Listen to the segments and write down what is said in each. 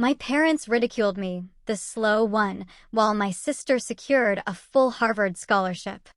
My parents ridiculed me, the slow one, while my sister secured a full Harvard scholarship.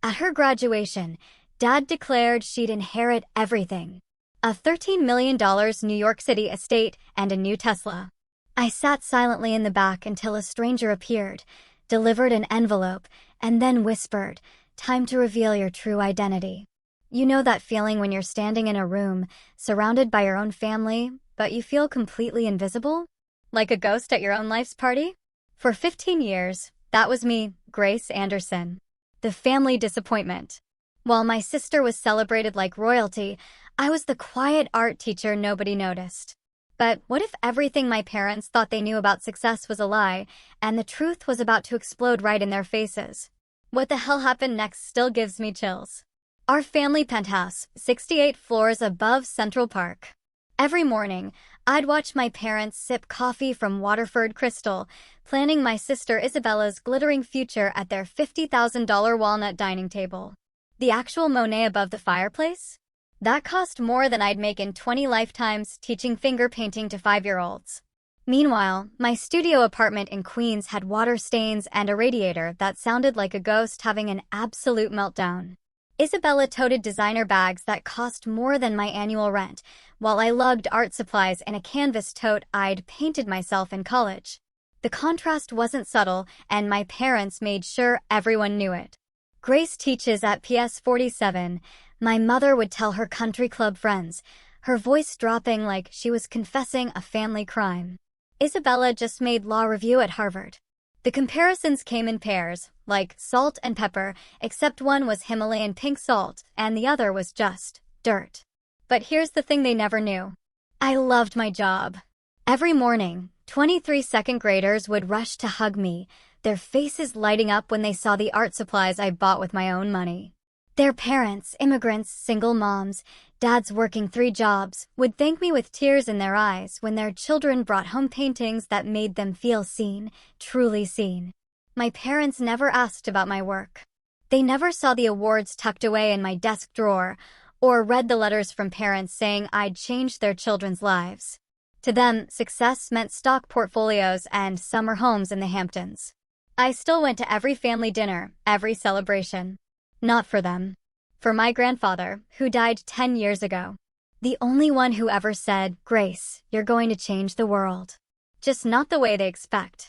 At her graduation, Dad declared she'd inherit everything. A $13 million New York City estate and a new Tesla. I sat silently in the back until a stranger appeared, delivered an envelope, and then whispered, "Time to reveal your true identity." You know that feeling when you're standing in a room, surrounded by your own family, but you feel completely invisible? Like a ghost at your own life's party? For 15 years, that was me, Grace Anderson. The family disappointment. While my sister was celebrated like royalty, I was the quiet art teacher nobody noticed. But what if everything my parents thought they knew about success was a lie, and the truth was about to explode right in their faces? What the hell happened next still gives me chills. Our family penthouse, 68 floors above Central Park. Every morning, I'd watch my parents sip coffee from Waterford Crystal, planning my sister Isabella's glittering future at their $50,000 walnut dining table. The actual Monet above the fireplace? That cost more than I'd make in 20 lifetimes teaching finger painting to 5-year-olds. Meanwhile, my studio apartment in Queens had water stains and a radiator that sounded like a ghost having an absolute meltdown. Isabella toted designer bags that cost more than my annual rent, while I lugged art supplies in a canvas tote I'd painted myself in college. The contrast wasn't subtle, and my parents made sure everyone knew it. Grace teaches at PS 47, my mother would tell her country club friends, her voice dropping like she was confessing a family crime. Isabella just made law review at Harvard. The comparisons came in pairs, like salt and pepper, except one was Himalayan pink salt and the other was just dirt. But here's the thing they never knew. I loved my job. Every morning, 23 second graders would rush to hug me, their faces lighting up when they saw the art supplies I bought with my own money. Their parents, immigrants, single moms, dads working 3 jobs, would thank me with tears in their eyes when their children brought home paintings that made them feel seen, truly seen. My parents never asked about my work. They never saw the awards tucked away in my desk drawer, or read the letters from parents saying I'd changed their children's lives. To them, success meant stock portfolios and summer homes in the Hamptons. I still went to every family dinner, every celebration. Not for them. For my grandfather, who died 10 years ago. The only one who ever said, "Grace, you're going to change the world." Just not the way they expect.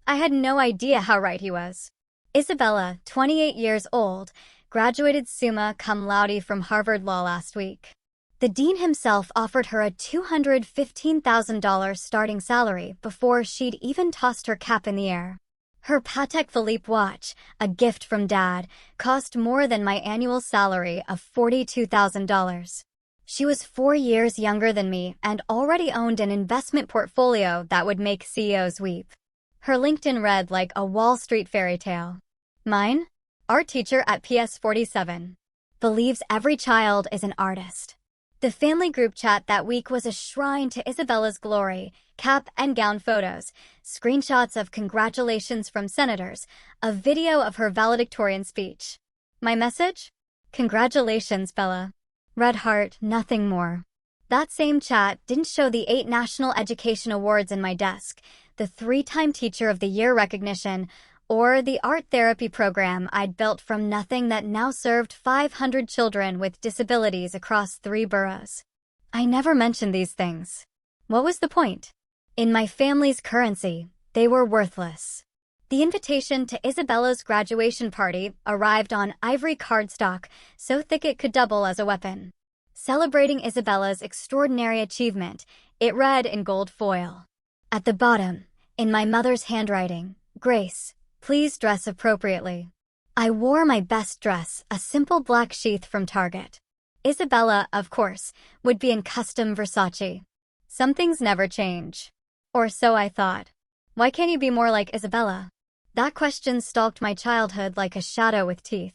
I had no idea how right he was. Isabella, 28 years old, graduated summa cum laude from Harvard Law last week. The dean himself offered her a $215,000 starting salary before she'd even tossed her cap in the air. Her Patek Philippe watch, a gift from Dad, cost more than my annual salary of $42,000. She was 4 years younger than me and already owned an investment portfolio that would make CEOs weep. Her LinkedIn read like a Wall Street fairy tale. Mine? Art teacher at PS 47. Believes every child is an artist. The family group chat that week was a shrine to Isabella's glory, cap and gown photos, screenshots of congratulations from senators, a video of her valedictorian speech. My message? Congratulations, Bella. Red heart, nothing more. That same chat didn't show the 8 National Education Awards in my desk, the 3-time Teacher of the Year recognition, or the art therapy program I'd built from nothing that now served 500 children with disabilities across 3 boroughs. I never mentioned these things. What was the point? In my family's currency, they were worthless. The invitation to Isabella's graduation party arrived on ivory cardstock, so thick it could double as a weapon. Celebrating Isabella's extraordinary achievement, it read in gold foil. At the bottom, in my mother's handwriting, "Grace, please dress appropriately." I wore my best dress, a simple black sheath from Target. Isabella, of course, would be in custom Versace. Some things never change. Or so I thought. Why can't you be more like Isabella? That question stalked my childhood like a shadow with teeth.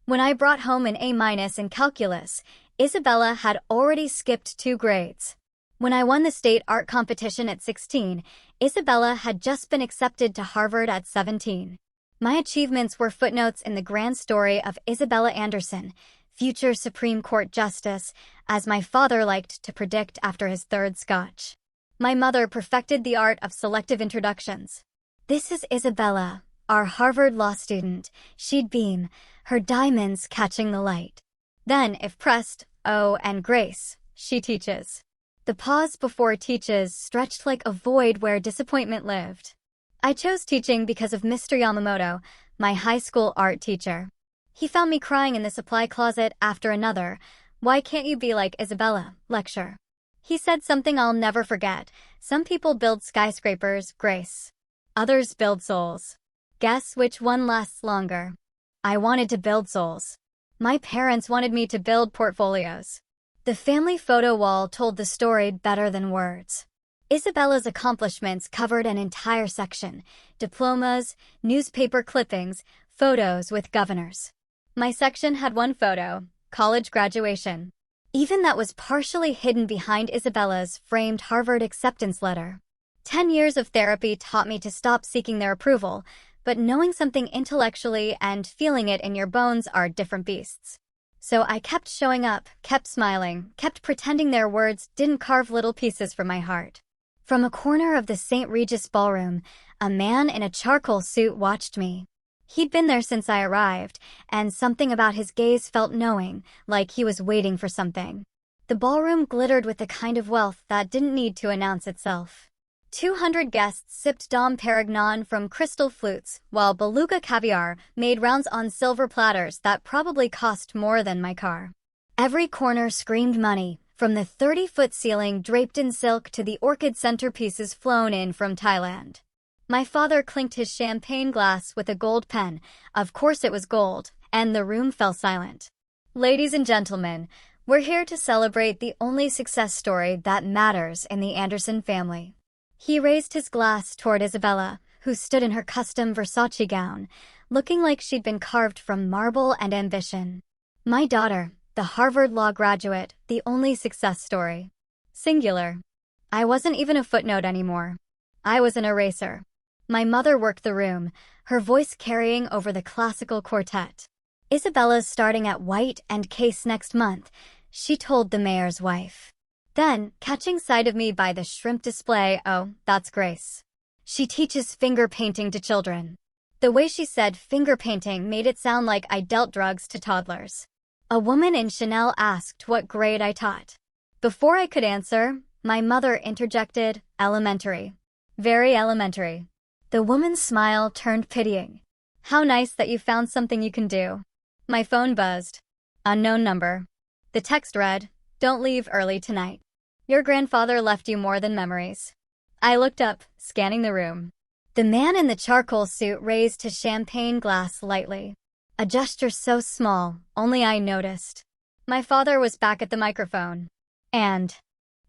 When I brought home an A- in calculus, Isabella had already skipped 2 grades. When I won the state art competition at 16, Isabella had just been accepted to Harvard at 17. My achievements were footnotes in the grand story of Isabella Anderson, future Supreme Court Justice, as my father liked to predict after his 3rd scotch. My mother perfected the art of selective introductions. This is Isabella, our Harvard law student. She'd beam, her diamonds catching the light. Then, if pressed, oh, and Grace, she teaches. The pause before teaches stretched like a void where disappointment lived. I chose teaching because of Mr. Yamamoto, my high school art teacher. He found me crying in the supply closet after another "Why can't you be like Isabella?" lecture. He said something I'll never forget. Some people build skyscrapers, Grace. Others build souls. Guess which one lasts longer? I wanted to build souls. My parents wanted me to build portfolios. The family photo wall told the story better than words. Isabella's accomplishments covered an entire section: diplomas, newspaper clippings, photos with governors. My section had one photo: college graduation. Even that was partially hidden behind Isabella's framed Harvard acceptance letter. 10 years of therapy taught me to stop seeking their approval, but knowing something intellectually and feeling it in your bones are different beasts. So I kept showing up, kept smiling, kept pretending their words didn't carve little pieces from my heart. From a corner of the St. Regis ballroom, a man in a charcoal suit watched me. He'd been there since I arrived, and something about his gaze felt knowing, like he was waiting for something. The ballroom glittered with the kind of wealth that didn't need to announce itself. 200 guests sipped Dom Perignon from crystal flutes, while beluga caviar made rounds on silver platters that probably cost more than my car. Every corner screamed money, from the 30-foot ceiling draped in silk to the orchid centerpieces flown in from Thailand. My father clinked his champagne glass with a gold pen. Of course it was gold, and the room fell silent. Ladies and gentlemen, we're here to celebrate the only success story that matters in the Anderson family. He raised his glass toward Isabella, who stood in her custom Versace gown, looking like she'd been carved from marble and ambition. My daughter, the Harvard law graduate, the only success story. Singular. I wasn't even a footnote anymore. I was an eraser. My mother worked the room, her voice carrying over the classical quartet. Isabella's starting at White and Case next month, she told the mayor's wife. Then, catching sight of me by the shrimp display, "Oh, that's Grace. She teaches finger painting to children." The way she said finger painting made it sound like I dealt drugs to toddlers. A woman in Chanel asked what grade I taught. Before I could answer, my mother interjected, "Elementary. Very elementary." The woman's smile turned pitying. "How nice that you found something you can do." My phone buzzed. Unknown number. The text read, "Don't leave early tonight. Your grandfather left you more than memories." I looked up, scanning the room. The man in the charcoal suit raised his champagne glass lightly. A gesture so small, only I noticed. My father was back at the microphone. And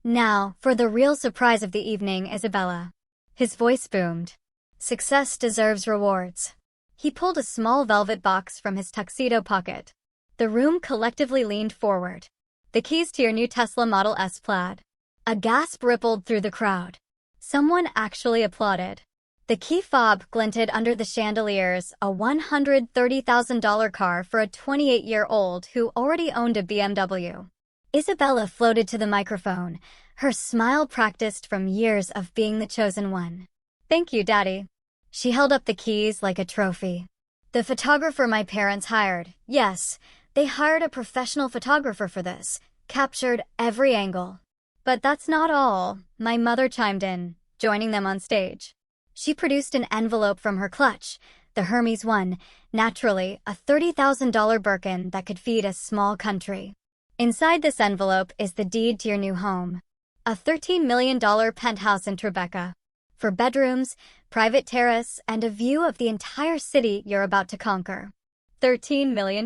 now, for the real surprise of the evening, Isabella. His voice boomed. "Success deserves rewards." He pulled a small velvet box from his tuxedo pocket. The room collectively leaned forward. "The keys to your new Tesla Model S Plaid." A gasp rippled through the crowd. Someone actually applauded. The key fob glinted under the chandeliers, a $130,000 car for a 28-year-old who already owned a BMW. Isabella floated to the microphone, her smile practiced from years of being the chosen one. "Thank you, Daddy." She held up the keys like a trophy. "The photographer my parents hired, yes, they hired a professional photographer for this, captured every angle. But that's not all," my mother chimed in, joining them on stage. She produced an envelope from her clutch, the Hermes one, naturally, a $30,000 Birkin that could feed a small country. Inside this envelope is the deed to your new home. A $13 million penthouse in Tribeca. For bedrooms, private terrace, and a view of the entire city you're about to conquer. $13 million.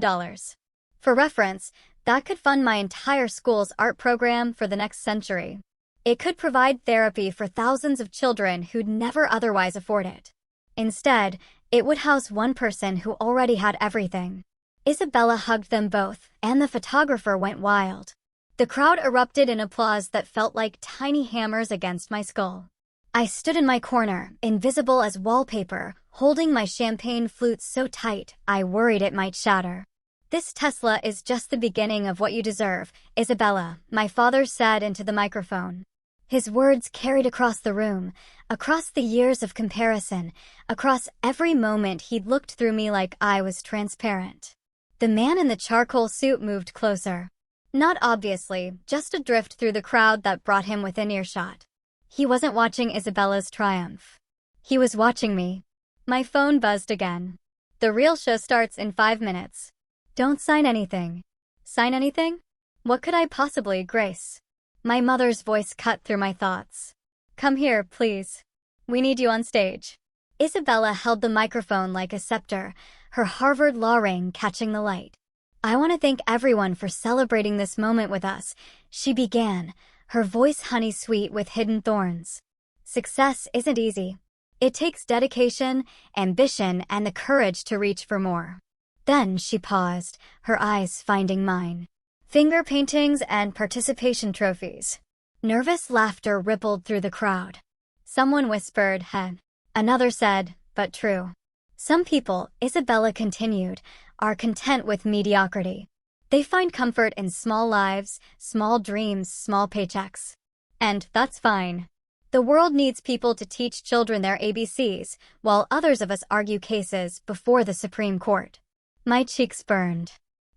For reference, that could fund my entire school's art program for the next century. It could provide therapy for thousands of children who'd never otherwise afford it. Instead, it would house one person who already had everything. Isabella hugged them both, and the photographer went wild. The crowd erupted in applause that felt like tiny hammers against my skull. I stood in my corner, invisible as wallpaper, holding my champagne flute so tight I worried it might shatter. "This Tesla is just the beginning of what you deserve, Isabella," my father said into the microphone. His words carried across the room, across the years of comparison, across every moment he'd looked through me like I was transparent. The man in the charcoal suit moved closer. Not obviously, just a drift through the crowd that brought him within earshot. He wasn't watching Isabella's triumph. He was watching me. My phone buzzed again. The real show starts in 5 minutes. Don't sign anything. Sign anything? What could I possibly, Grace? My mother's voice cut through my thoughts. Come here, please. We need you on stage. Isabella held the microphone like a scepter, her Harvard law ring catching the light. I want to thank everyone for celebrating this moment with us, she began, her voice honey-sweet with hidden thorns. Success isn't easy. It takes dedication, ambition, and the courage to reach for more. Then she paused, her eyes finding mine. Finger paintings and participation trophies. Nervous laughter rippled through the crowd. Someone whispered, "Heh." Another said, "But true." Some people, Isabella continued, are content with mediocrity. They find comfort in small lives, small dreams, small paychecks. And that's fine. The world needs people to teach children their ABCs, while others of us argue cases before the Supreme Court. My cheeks burned.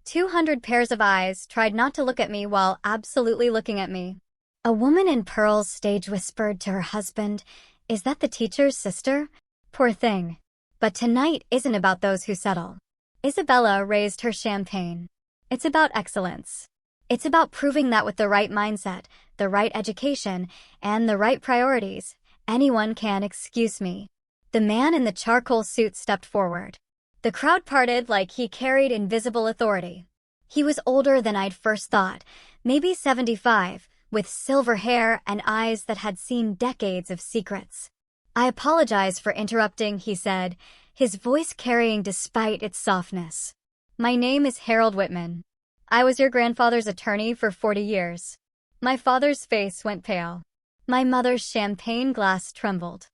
200 pairs of eyes tried not to look at me while absolutely looking at me. A woman in pearls stage whispered to her husband, "Is that the teacher's sister?" Poor thing. But tonight isn't about those who settle. Isabella raised her champagne. It's about excellence. It's about proving that with the right mindset, the right education, and the right priorities, anyone can excuse me. The man in the charcoal suit stepped forward. The crowd parted like he carried invisible authority. He was older than I'd first thought, maybe 75, with silver hair and eyes that had seen decades of secrets. "I apologize for interrupting," he said, his voice carrying despite its softness. "My name is Harold Whitman. I was your grandfather's attorney for 40 years. My father's face went pale. My mother's champagne glass trembled.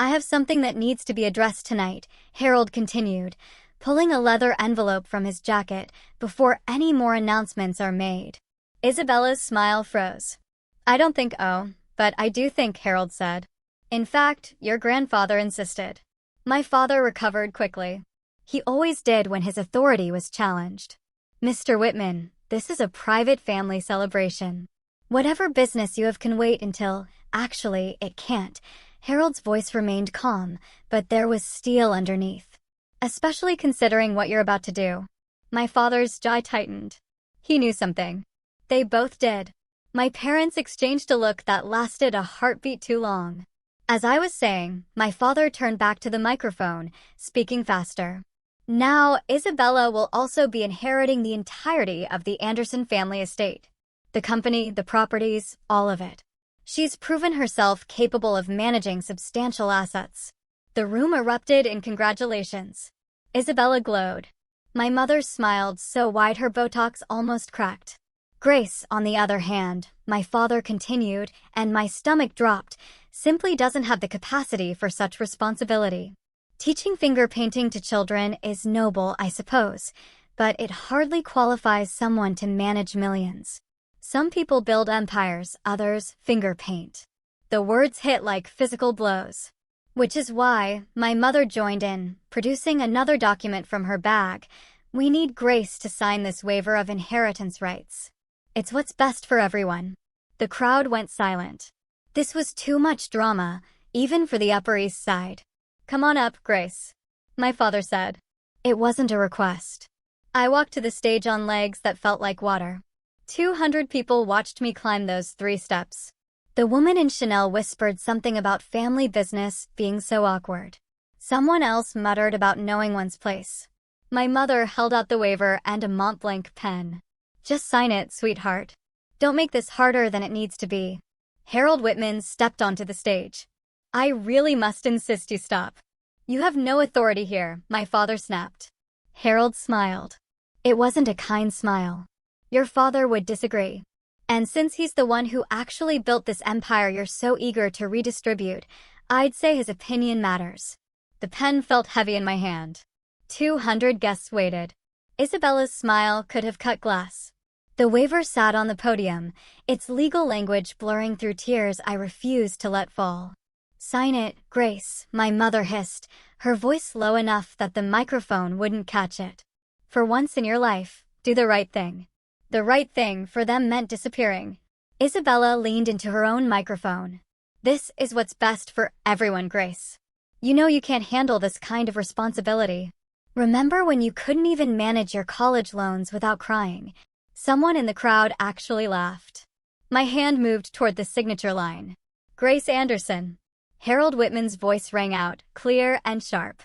"I have something that needs to be addressed tonight," Harold continued, pulling a leather envelope from his jacket before any more announcements are made. Isabella's smile froze. "I don't think but I do think," Harold said. "In fact, your grandfather insisted." My father recovered quickly. He always did when his authority was challenged. "Mr. Whitman, this is a private family celebration. Whatever business you have can wait until, actually, it can't." Harold's voice remained calm, but there was steel underneath. "Especially considering what you're about to do." My father's jaw tightened. He knew something. They both did. My parents exchanged a look that lasted a heartbeat too long. As I was saying, my father turned back to the microphone, speaking faster. "Now, Isabella will also be inheriting the entirety of the Anderson family estate. The company, the properties, all of it. She's proven herself capable of managing substantial assets." The room erupted in congratulations. Isabella glowed. My mother smiled so wide her Botox almost cracked. Grace, on the other hand, my father continued, and my stomach dropped, simply doesn't have the capacity for such responsibility. Teaching finger painting to children is noble, I suppose, but it hardly qualifies someone to manage millions. Some people build empires, others finger paint. The words hit like physical blows. Which is why my mother joined in, producing another document from her bag. "We need Grace to sign this waiver of inheritance rights. It's what's best for everyone." The crowd went silent. This was too much drama, even for the Upper East Side. "Come on up, Grace," my father said. It wasn't a request. I walked to the stage on legs that felt like water. 200 people watched me climb those 3 steps. The woman in Chanel whispered something about family business being so awkward. Someone else muttered about knowing one's place. My mother held out the waiver and a Mont Blanc pen. "Just sign it, sweetheart. Don't make this harder than it needs to be." Harold Whitman stepped onto the stage. "I really must insist you stop. You have no authority here," my father snapped. Harold smiled. It wasn't a kind smile. "Your father would disagree. And since he's the one who actually built this empire you're so eager to redistribute, I'd say his opinion matters." The pen felt heavy in my hand. 200 guests waited. Isabella's smile could have cut glass. The waiver sat on the podium, its legal language blurring through tears I refused to let fall. "Sign it, Grace," my mother hissed, her voice low enough that the microphone wouldn't catch it. "For once in your life, do the right thing." The right thing for them meant disappearing. Isabella leaned into her own microphone. "This is what's best for everyone, Grace. You know you can't handle this kind of responsibility. Remember when you couldn't even manage your college loans without crying?" Someone in the crowd actually laughed. My hand moved toward the signature line. "Grace Anderson." Harold Whitman's voice rang out, clear and sharp.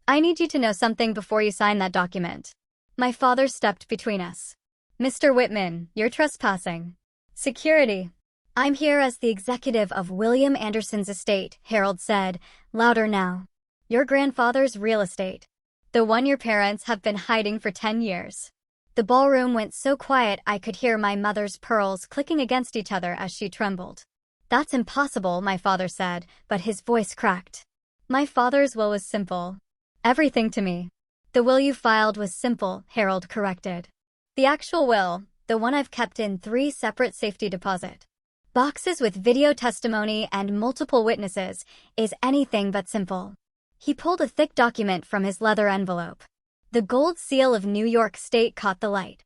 "I need you to know something before you sign that document." My father stepped between us. "Mr. Whitman, you're trespassing." "Security." "I'm here as the executive of William Anderson's estate," Harold said, louder now. "Your grandfather's real estate. The one your parents have been hiding for 10 years. The ballroom went so quiet I could hear my mother's pearls clicking against each other as she trembled. "That's impossible," my father said, but his voice cracked. My father's will was simple. Everything to me. "The will you filed was simple," Harold corrected. "The actual will, the one I've kept in 3 separate safety deposit boxes with video testimony and multiple witnesses, is anything but simple." He pulled a thick document from his leather envelope. The gold seal of New York State caught the light.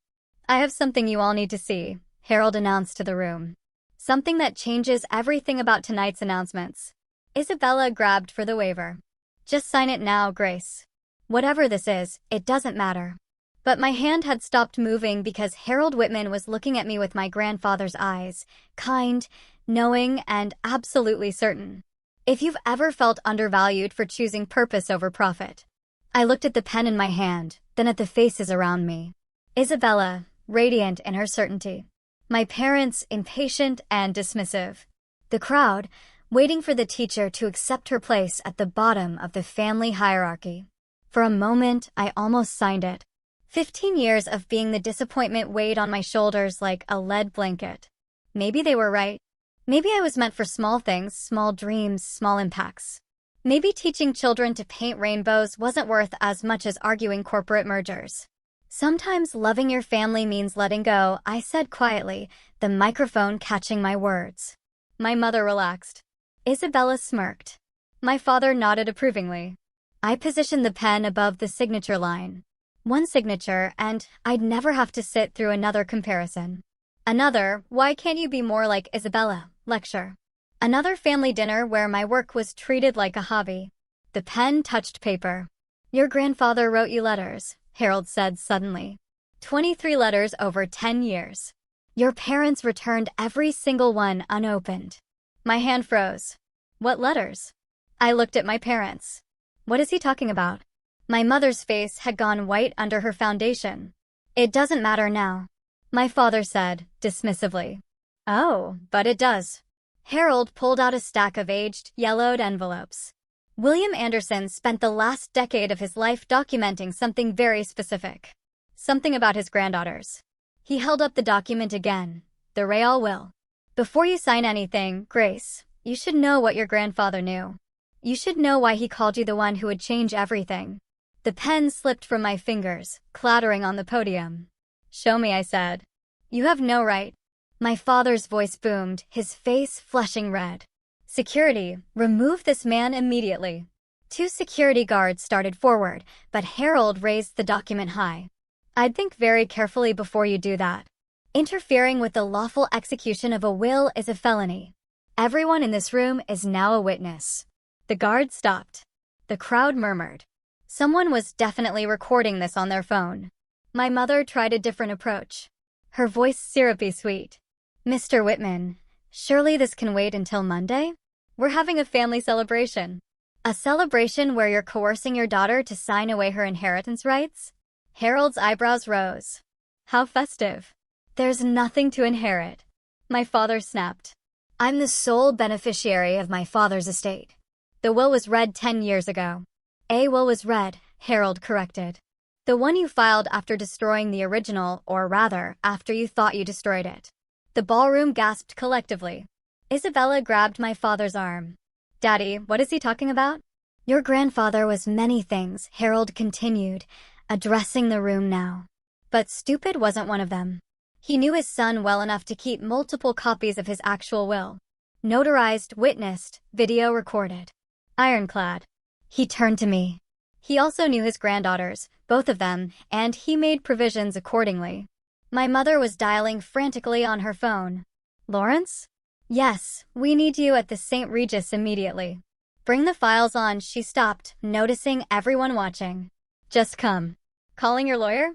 "I have something you all need to see," Harold announced to the room. "Something that changes everything about tonight's announcements." Isabella grabbed for the waiver. "Just sign it now, Grace. Whatever this is, it doesn't matter." But my hand had stopped moving because Harold Whitman was looking at me with my grandfather's eyes, kind, knowing, and absolutely certain. If you've ever felt undervalued for choosing purpose over profit. I looked at the pen in my hand, then at the faces around me. Isabella, radiant in her certainty. My parents, impatient and dismissive. The crowd, waiting for the teacher to accept her place at the bottom of the family hierarchy. For a moment, I almost signed it. 15 years of being the disappointment weighed on my shoulders like a lead blanket. Maybe they were right. Maybe I was meant for small things, small dreams, small impacts. Maybe teaching children to paint rainbows wasn't worth as much as arguing corporate mergers. "Sometimes loving your family means letting go," I said quietly, the microphone catching my words. My mother relaxed. Isabella smirked. My father nodded approvingly. I positioned the pen above the signature line. One signature, and I'd never have to sit through another comparison. Another, "Why can't you be more like Isabella?" lecture. Another family dinner where my work was treated like a hobby. The pen touched paper. "Your grandfather wrote you letters," Harold said suddenly. 23 letters over 10 years. Your parents returned every single one unopened. My hand froze. "What letters?" I looked at my parents. "What is he talking about?" My mother's face had gone white under her foundation. "It doesn't matter now," my father said, dismissively. "Oh, but it does." Harold pulled out a stack of aged, yellowed envelopes. "William Anderson spent the last decade of his life documenting something very specific. Something about his granddaughters." He held up the document again, the Real will. "Before you sign anything, Grace, you should know what your grandfather knew. You should know why he called you the one who would change everything." The pen slipped from my fingers, clattering on the podium. "Show me," I said. "You have no right." My father's voice boomed, his face flushing red. "Security, remove this man immediately." 2 security guards started forward, but Harold raised the document high. "I'd think very carefully before you do that. Interfering with the lawful execution of a will is a felony. Everyone in this room is now a witness." The guard stopped. The crowd murmured. Someone was definitely recording this on their phone. My mother tried a different approach. Her voice syrupy sweet. "Mr. Whitman, surely this can wait until Monday? We're having a family celebration." "A celebration where you're coercing your daughter to sign away her inheritance rights?" Harold's eyebrows rose. "How festive." "There's nothing to inherit," my father snapped. "I'm the sole beneficiary of my father's estate. The will was read 10 years ago." "A will was read," Harold corrected. "The one you filed after destroying the original, or rather, after you thought you destroyed it." The ballroom gasped collectively. Isabella grabbed my father's arm. "Daddy, what is he talking about?" "Your grandfather was many things," Harold continued, addressing the room now. "But stupid wasn't one of them. He knew his son well enough to keep multiple copies of his actual will. Notarized, witnessed, video recorded. Ironclad. He turned to me. He also knew his granddaughters, both of them, and he made provisions accordingly. My mother was dialing frantically on her phone. Lawrence? Yes, we need you at the St. Regis immediately. Bring the files on, she stopped, noticing everyone watching. Just come. Calling your lawyer?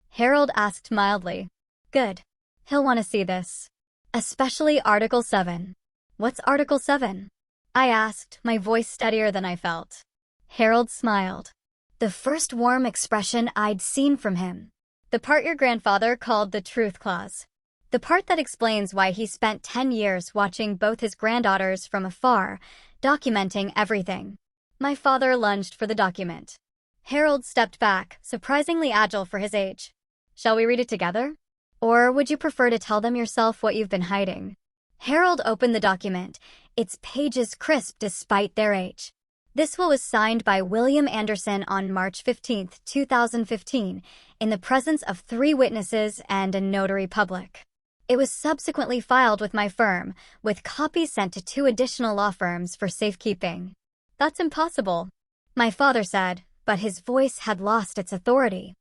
Harold asked mildly. Good. He'll want to see this. Especially Article 7. What's Article 7? I asked, my voice steadier than I felt. Harold smiled. The first warm expression I'd seen from him. The part your grandfather called the Truth Clause. The part that explains why he spent 10 years watching both his granddaughters from afar, documenting everything. My father lunged for the document. Harold stepped back, surprisingly agile for his age. Shall we read it together? Or would you prefer to tell them yourself what you've been hiding? Harold opened the document, its pages crisp despite their age. This will was signed by William Anderson on March 15, 2015, in the presence of 3 witnesses and a notary public. It was subsequently filed with my firm, with copies sent to 2 additional law firms for safekeeping. That's impossible, my father said, but his voice had lost its authority.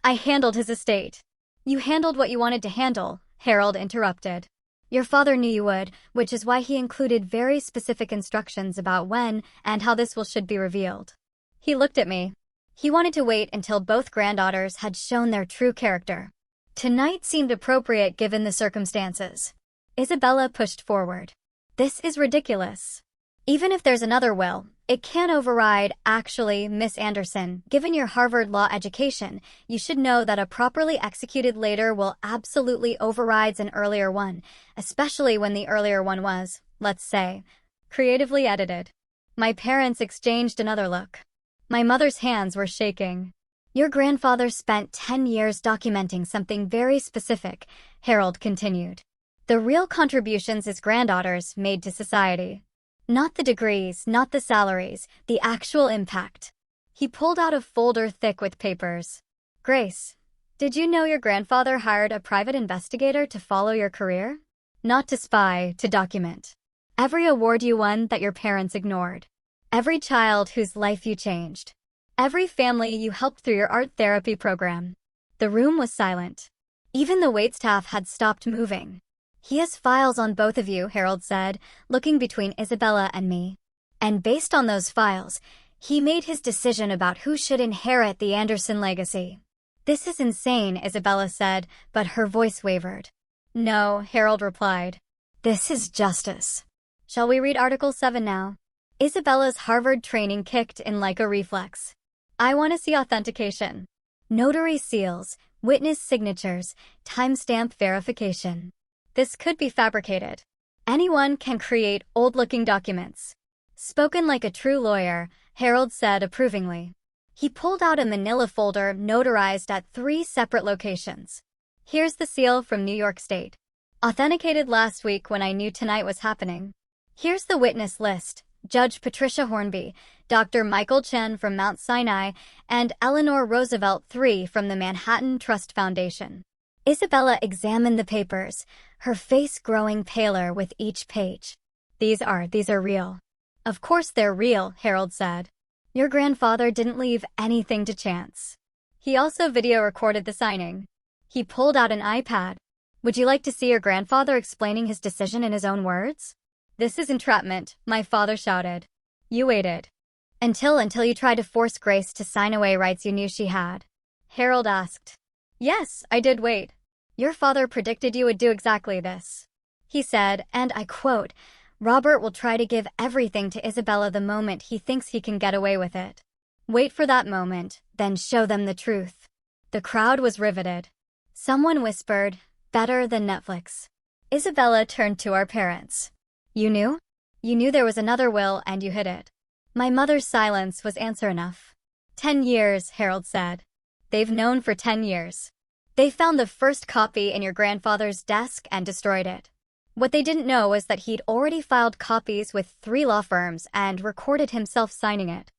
I handled his estate. You handled what you wanted to handle, Harold interrupted. Your father knew you would, which is why he included very specific instructions about when and how this will should be revealed. He looked at me. He wanted to wait until both granddaughters had shown their true character. Tonight seemed appropriate given the circumstances. Isabella pushed forward. This is ridiculous. Even if there's another will, it can't override. Actually, Miss Anderson, given your Harvard law education, you should know that a properly executed later will absolutely overrides an earlier one, especially when the earlier one was, let's say, creatively edited. My parents exchanged another look. My mother's hands were shaking. Your grandfather spent 10 years documenting something very specific, Harold continued. The real contributions his granddaughters made to society. Not the degrees, not the salaries, the actual impact. He pulled out a folder thick with papers. Grace, did you know your grandfather hired a private investigator to follow your career? Not to spy, to document. Every award you won that your parents ignored. Every child whose life you changed. Every family you helped through your art therapy program. The room was silent. Even the waitstaff had stopped moving. He has files on both of you, Harold said, looking between Isabella and me. And based on those files, he made his decision about who should inherit the Anderson legacy. This is insane, Isabella said, but her voice wavered. No, Harold replied. This is justice. Shall we read Article 7 now? Isabella's Harvard training kicked in like a reflex. I want to see authentication. Notary seals, witness signatures, timestamp verification. This could be fabricated. Anyone can create old-looking documents. Spoken like a true lawyer, Harold said approvingly. He pulled out a manila folder notarized at 3 separate locations. Here's the seal from New York State. Authenticated last week when I knew tonight was happening. Here's the witness list. Judge Patricia Hornby, Dr. Michael Chen from Mount Sinai, and Eleanor Roosevelt III from the Manhattan Trust Foundation. Isabella examined the papers, her face growing paler with each page. These are real. Of course they're real, Harold said. Your grandfather didn't leave anything to chance. He also video recorded the signing. He pulled out an iPad. Would you like to see your grandfather explaining his decision in his own words? This is entrapment, my father shouted. You waited. Until you tried to force Grace to sign away rights you knew she had. Harold asked. Yes, I did wait. Your father predicted you would do exactly this. He said, and I quote, Robert will try to give everything to Isabella the moment he thinks he can get away with it. Wait for that moment, then show them the truth. The crowd was riveted. Someone whispered, better than Netflix. Isabella turned to our parents. You knew? You knew there was another will and you hid it. My mother's silence was answer enough. 10 years, Harold said. They've known for 10 years. They found the first copy in your grandfather's desk and destroyed it. What they didn't know was that he'd already filed copies with 3 law firms and recorded himself signing it.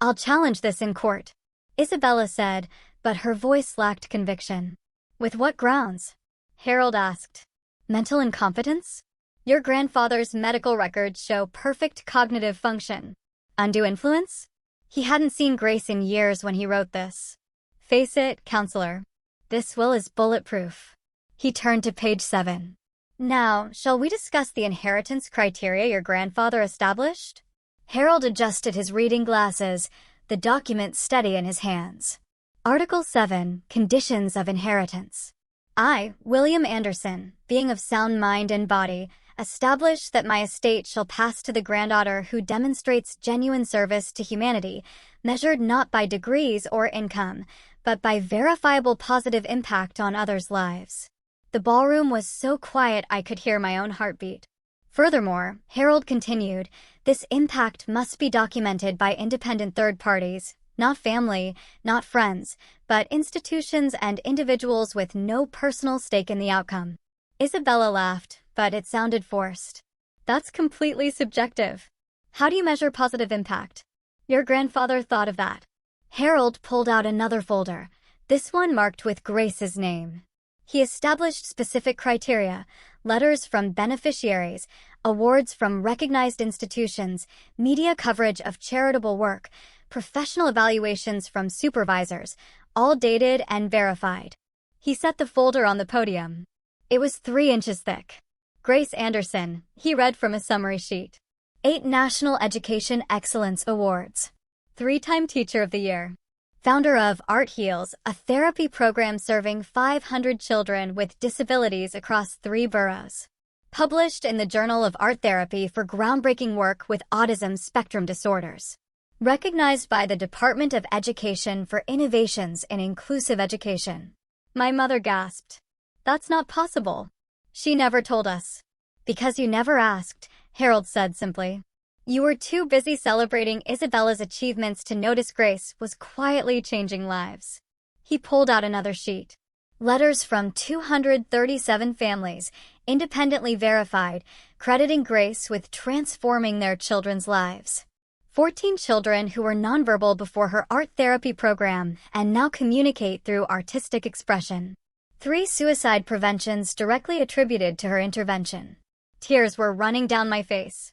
I'll challenge this in court, Isabella said, but her voice lacked conviction. With what grounds? Harold asked. Mental incompetence? Your grandfather's medical records show perfect cognitive function. Undue influence? He hadn't seen Grace in years when he wrote this. Face it, counselor. This will is bulletproof. He turned to page 7. Now, shall we discuss the inheritance criteria your grandfather established? Harold adjusted his reading glasses, the document steady in his hands. Article 7, Conditions of Inheritance. I, William Anderson, being of sound mind and body, establish that my estate shall pass to the granddaughter who demonstrates genuine service to humanity, measured not by degrees or income, but by verifiable positive impact on others' lives. The ballroom was so quiet I could hear my own heartbeat. Furthermore, Harold continued, this impact must be documented by independent third parties, not family, not friends, but institutions and individuals with no personal stake in the outcome. Isabella laughed, but it sounded forced. That's completely subjective. How do you measure positive impact? Your grandfather thought of that. Harold pulled out another folder, this one marked with Grace's name. He established specific criteria, letters from beneficiaries, awards from recognized institutions, media coverage of charitable work, professional evaluations from supervisors, all dated and verified. He set the folder on the podium. It was 3 inches thick. Grace Anderson, he read from a summary sheet. 8 National Education Excellence Awards. 3-time Teacher of the Year. Founder of Art Heals, a therapy program serving 500 children with disabilities across 3 boroughs. Published in the Journal of Art Therapy for groundbreaking work with autism spectrum disorders. Recognized by the Department of Education for innovations in inclusive education. My mother gasped. That's not possible. She never told us. Because you never asked, Harold said simply. You were too busy celebrating Isabella's achievements to notice Grace was quietly changing lives. He pulled out another sheet. Letters from 237 families, independently verified, crediting Grace with transforming their children's lives. 14 children who were nonverbal before her art therapy program and now communicate through artistic expression. 3 suicide preventions directly attributed to her intervention. Tears were running down my face.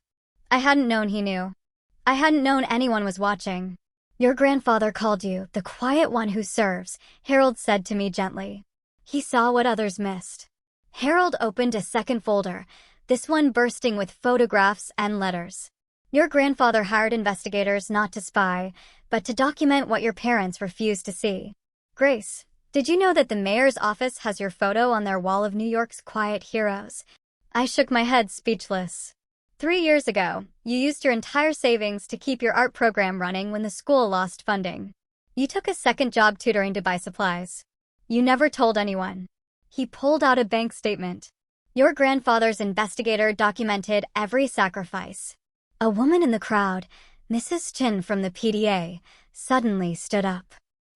I hadn't known he knew. I hadn't known anyone was watching. Your grandfather called you the quiet one who serves, Harold said to me gently. He saw what others missed. Harold opened a second folder, this one bursting with photographs and letters. Your grandfather hired investigators not to spy, but to document what your parents refused to see. Grace, did you know that the mayor's office has your photo on their wall of New York's quiet heroes? I shook my head speechless. 3 years ago, you used your entire savings to keep your art program running when the school lost funding. You took a second job tutoring to buy supplies. You never told anyone. He pulled out a bank statement. Your grandfather's investigator documented every sacrifice. A woman in the crowd, Mrs. Chin from the PDA, suddenly stood up.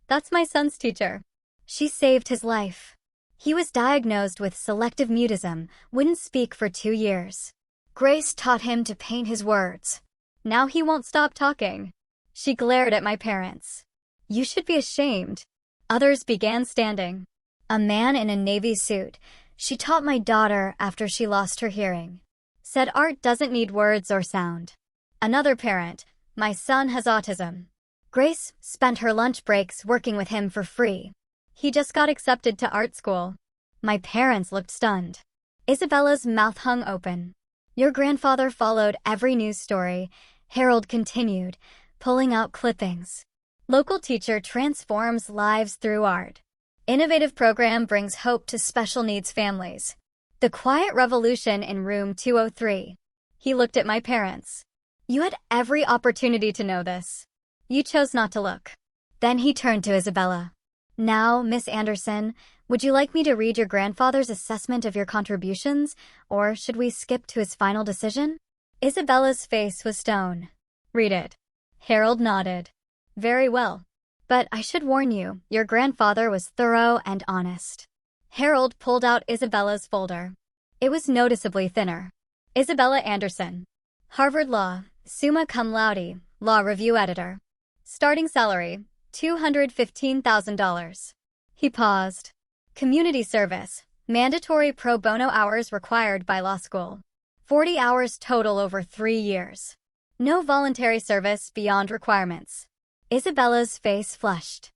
That's my son's teacher. She saved his life. He was diagnosed with selective mutism, wouldn't speak for 2 years. Grace taught him to paint his words. Now he won't stop talking. She glared at my parents. You should be ashamed. Others began standing. A man in a navy suit. She taught my daughter after she lost her hearing. Said art doesn't need words or sound. Another parent. My son has autism. Grace spent her lunch breaks working with him for free. He just got accepted to art school. My parents looked stunned. Isabella's mouth hung open. Your grandfather followed every news story, Harold continued, pulling out clippings. Local teacher transforms lives through art. Innovative program brings hope to special needs families. The quiet revolution in room 203. He looked at my parents. You had every opportunity to know this. You chose not to look. Then he turned to Isabella. Now, Miss Anderson, would you like me to read your grandfather's assessment of your contributions, or should we skip to his final decision? Isabella's face was stone. Read it. Harold nodded. Very well. But I should warn you, your grandfather was thorough and honest. Harold pulled out Isabella's folder. It was noticeably thinner. Isabella Anderson. Harvard Law, summa cum laude, law review editor. Starting salary, $215,000. He paused. Community service, Mandatory pro bono hours required by law school. 40 hours total over 3 years. No voluntary service beyond requirements. Isabella's face flushed.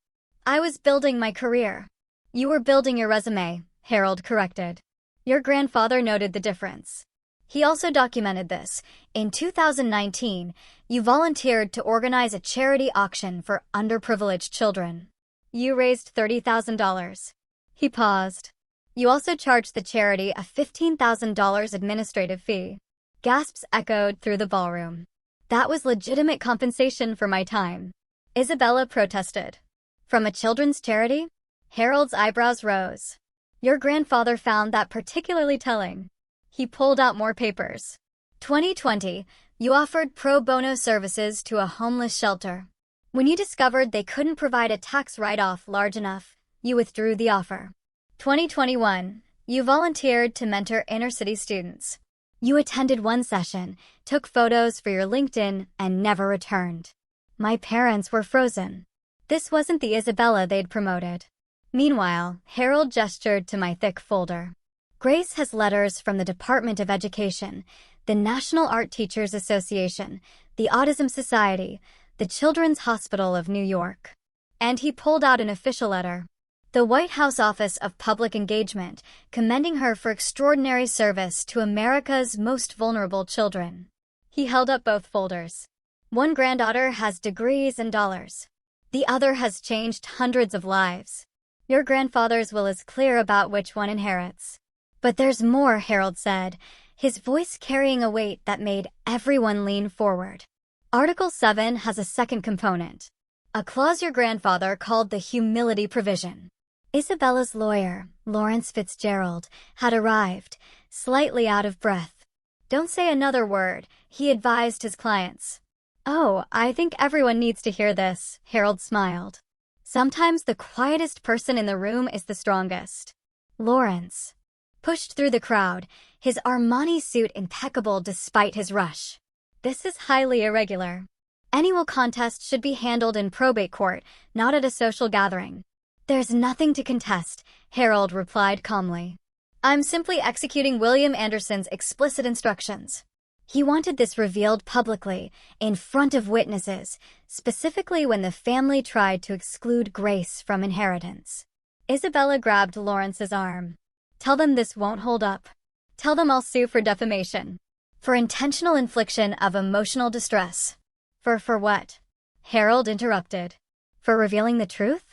I was building my career. You were building your resume, Harold corrected. Your grandfather noted the difference. He also documented this. In 2019, you volunteered to organize a charity auction for underprivileged children. You raised $30,000. He paused. You also charged the charity a $15,000 administrative fee. Gasps echoed through the ballroom. That was legitimate compensation for my time. Isabella protested. From a children's charity? Harold's eyebrows rose. Your grandfather found that particularly telling. He pulled out more papers. 2020, you offered pro bono services to a homeless shelter. When you discovered they couldn't provide a tax write-off large enough, you withdrew the offer. 2021, you volunteered to mentor inner-city students. You attended one session, took photos for your LinkedIn, and never returned. My parents were frozen. This wasn't the Isabella they'd promoted. Meanwhile, Harold gestured to my thick folder. Grace has letters from the Department of Education, the National Art Teachers Association, the Autism Society, the Children's Hospital of New York. And he pulled out an official letter. The White House Office of Public Engagement, commending her for extraordinary service to America's most vulnerable children. He held up both folders. One granddaughter has degrees and dollars. The other has changed hundreds of lives. Your grandfather's will is clear about which one inherits. But there's more, Harold said, his voice carrying a weight that made everyone lean forward. Article 7 has a second component. A clause your grandfather called the humility provision. Isabella's lawyer, Lawrence Fitzgerald, had arrived, slightly out of breath. Don't say another word, he advised his clients. Oh, I think everyone needs to hear this, Harold smiled. Sometimes the quietest person in the room is the strongest. Lawrence pushed through the crowd, his Armani suit impeccable despite his rush. This is highly irregular. Any will contest should be handled in probate court, not at a social gathering. There's nothing to contest, Harold replied calmly. I'm simply executing William Anderson's explicit instructions. He wanted this revealed publicly, in front of witnesses, specifically when the family tried to exclude Grace from inheritance. Isabella grabbed Lawrence's arm. Tell them this won't hold up. Tell them I'll sue for defamation. For intentional infliction of emotional distress. For what? Harold interrupted. For revealing the truth?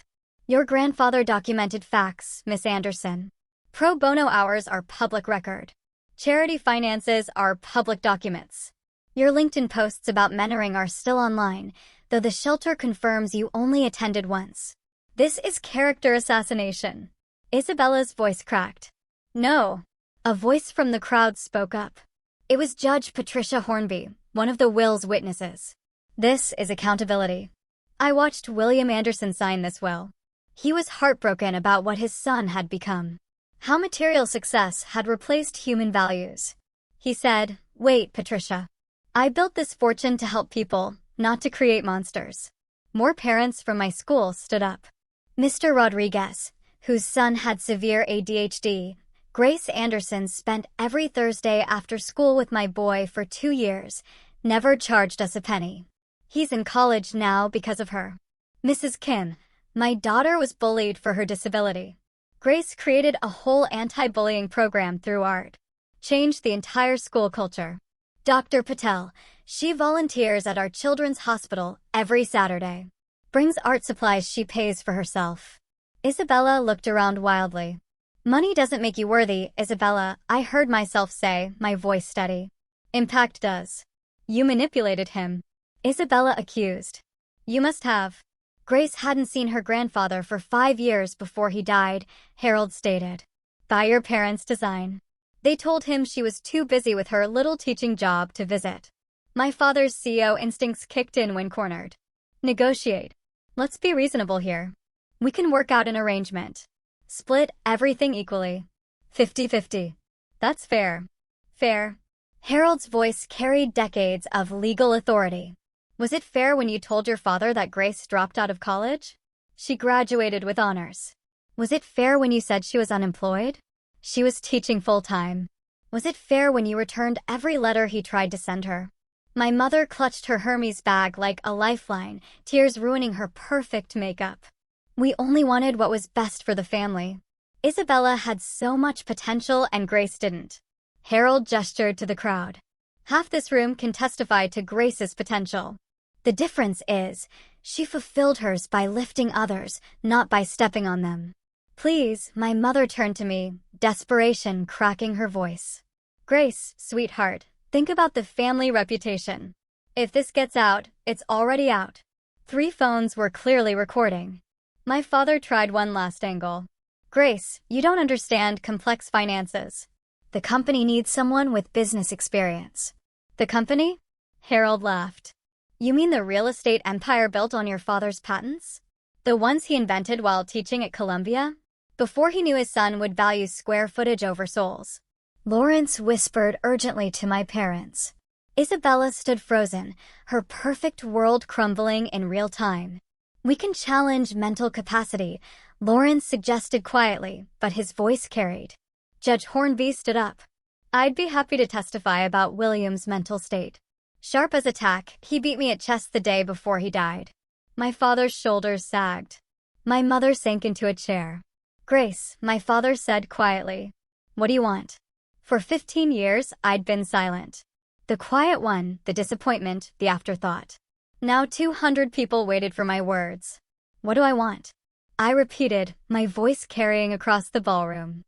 Your grandfather documented facts, Miss Anderson. Pro bono hours are public record. Charity finances are public documents. Your LinkedIn posts about mentoring are still online, though the shelter confirms you only attended once. This is character assassination. Isabella's voice cracked. No. A voice from the crowd spoke up. It was Judge Patricia Hornby, one of the will's witnesses. This is accountability. I watched William Anderson sign this will. He was heartbroken about what his son had become. How material success had replaced human values. He said, Wait, Patricia. I built this fortune to help people, not to create monsters. More parents from my school stood up. Mr. Rodriguez, whose son had severe ADHD, Grace Anderson spent every Thursday after school with my boy for 2 years, never charged us a penny. He's in college now because of her. Mrs. Kim, my daughter was bullied for her disability. Grace created a whole anti-bullying program through art. Changed the entire school culture. Dr. Patel, she volunteers at our children's hospital every Saturday. Brings art supplies she pays for herself. Isabella looked around wildly. Money doesn't make you worthy, Isabella, I heard myself say, my voice steady. Impact does. You manipulated him. Isabella accused. You must have. Grace hadn't seen her grandfather for 5 years before he died, Harold stated. By your parents' design. They told him she was too busy with her little teaching job to visit. My father's CEO instincts kicked in when cornered. Negotiate. Let's be reasonable here. We can work out an arrangement. Split everything equally. 50-50. That's fair. Fair. Harold's voice carried decades of legal authority. Was it fair when you told your father that Grace dropped out of college? She graduated with honors. Was it fair when you said she was unemployed? She was teaching full-time. Was it fair when you returned every letter he tried to send her? My mother clutched her Hermes bag like a lifeline, tears ruining her perfect makeup. We only wanted what was best for the family. Isabella had so much potential and Grace didn't. Harold gestured to the crowd. Half this room can testify to Grace's potential. The difference is, she fulfilled hers by lifting others, not by stepping on them. Please, my mother turned to me, desperation cracking her voice. Grace, sweetheart, think about the family reputation. If this gets out, it's already out. 3 phones were clearly recording. My father tried one last angle. Grace, you don't understand complex finances. The company needs someone with business experience. The company? Harold laughed. You mean the real estate empire built on your father's patents? The ones he invented while teaching at Columbia? Before he knew his son would value square footage over souls. Lawrence whispered urgently to my parents. Isabella stood frozen, her perfect world crumbling in real time. We can challenge mental capacity, Lawrence suggested quietly, but his voice carried. Judge Hornby stood up. I'd be happy to testify about William's mental state. Sharp as a tack, he beat me at chess the day before he died. My father's shoulders sagged. My mother sank into a chair. Grace, my father said quietly. What do you want? For 15 years, I'd been silent. The quiet one, the disappointment, the afterthought. Now 200 people waited for my words. What do I want? I repeated, my voice carrying across the ballroom.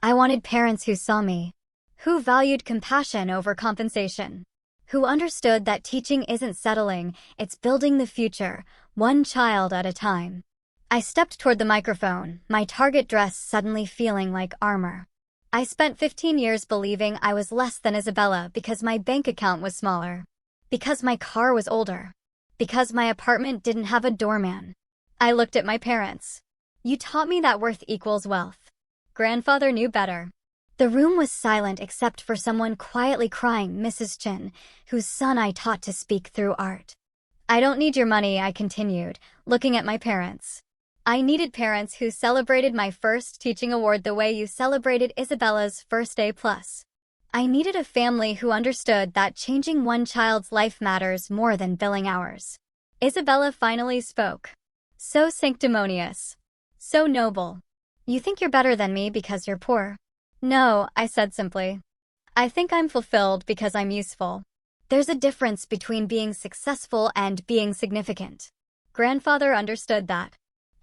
I wanted parents who saw me, who valued compassion over compensation, who understood that teaching isn't settling, it's building the future, one child at a time. I stepped toward the microphone, my target dress suddenly feeling like armor. I spent 15 years believing I was less than Isabella because my bank account was smaller, because my car was older, because my apartment didn't have a doorman. I looked at my parents. You taught me that worth equals wealth. Grandfather knew better. The room was silent except for someone quietly crying, Mrs. Chin, whose son I taught to speak through art. I don't need your money, I continued, looking at my parents. I needed parents who celebrated my first teaching award the way you celebrated Isabella's first A+. I needed a family who understood that changing one child's life matters more than billing hours. Isabella finally spoke. So sanctimonious. So noble. You think you're better than me because you're poor? No, I said simply. I think I'm fulfilled because I'm useful. There's a difference between being successful and being significant. Grandfather understood that.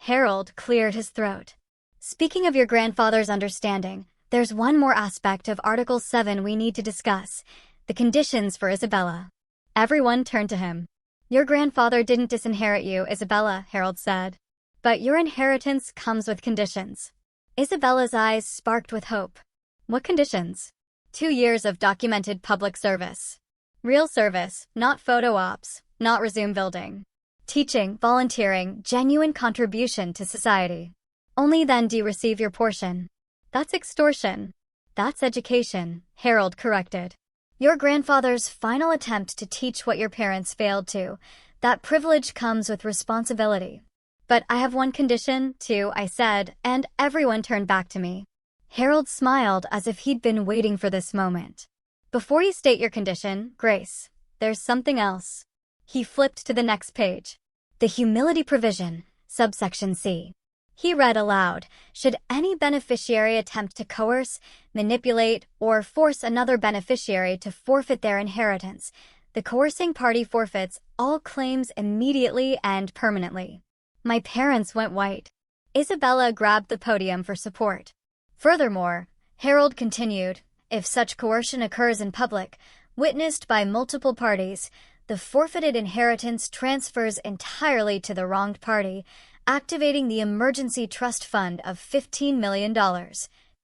Harold cleared his throat. Speaking of your grandfather's understanding, there's one more aspect of Article 7 we need to discuss, the conditions for Isabella. Everyone turned to him. Your grandfather didn't disinherit you, Isabella, Harold said. But your inheritance comes with conditions. Isabella's eyes sparked with hope. What conditions? 2 years of documented public service. Real service, not photo ops, not resume building. Teaching, volunteering, genuine contribution to society. Only then do you receive your portion. That's extortion. That's education, Harold corrected. Your grandfather's final attempt to teach what your parents failed to. That privilege comes with responsibility. But I have one condition, too, I said, and everyone turned back to me. Harold smiled as if he'd been waiting for this moment. Before you state your condition, Grace, there's something else. He flipped to the next page. The humility provision, subsection C. He read aloud, should any beneficiary attempt to coerce, manipulate, or force another beneficiary to forfeit their inheritance, the coercing party forfeits all claims immediately and permanently. My parents went white. Isabella grabbed the podium for support. Furthermore, Harold continued, if such coercion occurs in public, witnessed by multiple parties, the forfeited inheritance transfers entirely to the wronged party, activating the emergency trust fund of $15 million,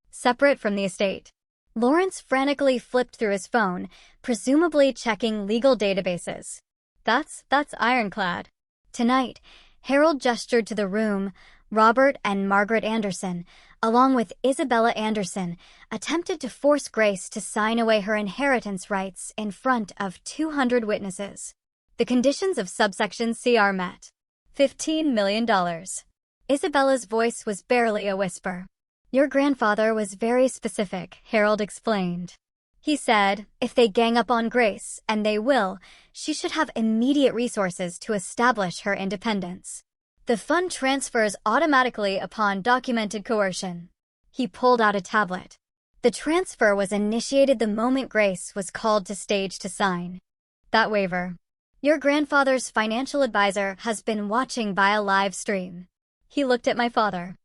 separate from the estate. Lawrence frantically flipped through his phone, presumably checking legal databases. That's ironclad. Tonight, Harold gestured to the room. Robert and Margaret Anderson, along with Isabella Anderson, attempted to force Grace to sign away her inheritance rights in front of 200 witnesses. The conditions of subsection C are met. $15 million. Isabella's voice was barely a whisper. Your grandfather was very specific, Harold explained. He said, if they gang up on Grace, and they will, she should have immediate resources to establish her independence. The fund transfers automatically upon documented coercion. He pulled out a tablet. The transfer was initiated the moment Grace was called to stage to sign that waiver. Your grandfather's financial advisor has been watching by a live stream. He looked at my father.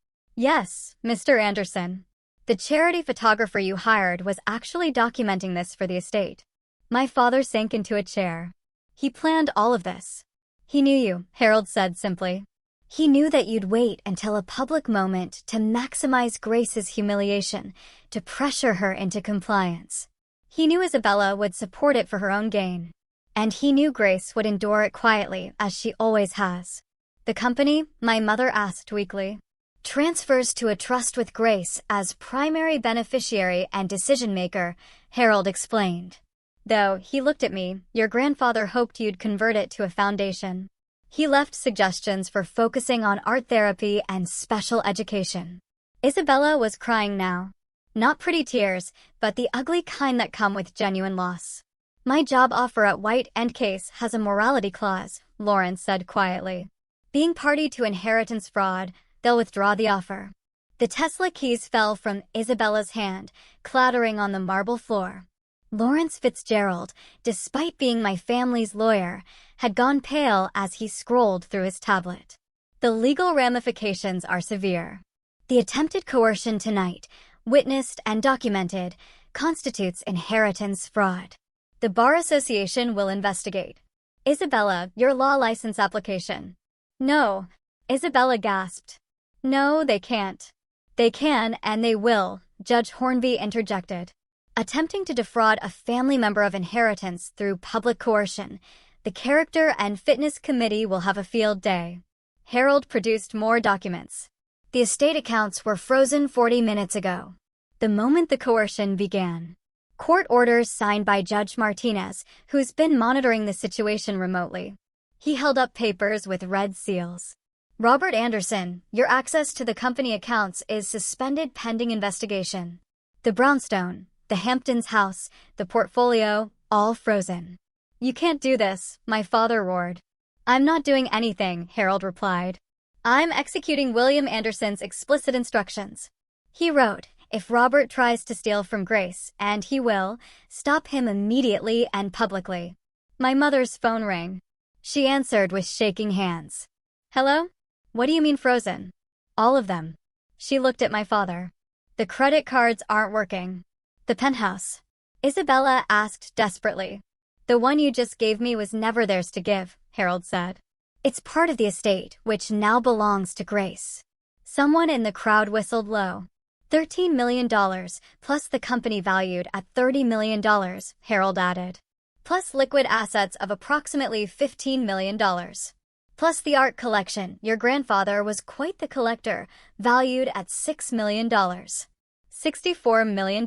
Yes, Mr. Anderson. The charity photographer you hired was actually documenting this for the estate. My father sank into a chair. He planned all of this. He knew you, Harold said simply. He knew that you'd wait until a public moment to maximize Grace's humiliation, to pressure her into compliance. He knew Isabella would support it for her own gain. And he knew Grace would endure it quietly, as she always has. The company, my mother asked weakly, transfers to a trust with Grace as primary beneficiary and decision-maker, Harold explained. Though, he looked at me, your grandfather hoped you'd convert it to a foundation. He left suggestions for focusing on art therapy and special education. Isabella was crying now. Not pretty tears, but the ugly kind that come with genuine loss. My job offer at White & Case has a morality clause, Lawrence said quietly. Being party to inheritance fraud, they'll withdraw the offer. The Tesla keys fell from Isabella's hand, clattering on the marble floor. Lawrence Fitzgerald, despite being my family's lawyer, had gone pale as he scrolled through his tablet. The legal ramifications are severe. The attempted coercion tonight, witnessed and documented, constitutes inheritance fraud. The Bar Association will investigate. Isabella, your law license application. No, Isabella gasped. No, they can't. They can and they will, Judge Hornby interjected. Attempting to defraud a family member of inheritance through public coercion, the Character and Fitness Committee will have a field day. Harold produced more documents. The estate accounts were frozen 40 minutes ago, the moment the coercion began. Court orders signed by Judge Martinez, who's been monitoring the situation remotely. He held up papers with red seals. Robert Anderson, your access to the company accounts is suspended pending investigation. The brownstone, the Hamptons house, the portfolio, all frozen. You can't do this, my father roared. I'm not doing anything, Harold replied. I'm executing William Anderson's explicit instructions. He wrote, if Robert tries to steal from Grace, and he will, stop him immediately and publicly. My mother's phone rang. She answered with shaking hands. Hello? What do you mean frozen? All of them. She looked at my father. The credit cards aren't working. The penthouse. Isabella asked desperately. The one you just gave me was never theirs to give, Harold said. It's part of the estate, which now belongs to Grace. Someone in the crowd whistled low. $13 million, plus the company valued at $30 million, Harold added. Plus liquid assets of approximately $15 million. Plus the art collection, your grandfather was quite the collector, valued at $6 million. $64 million.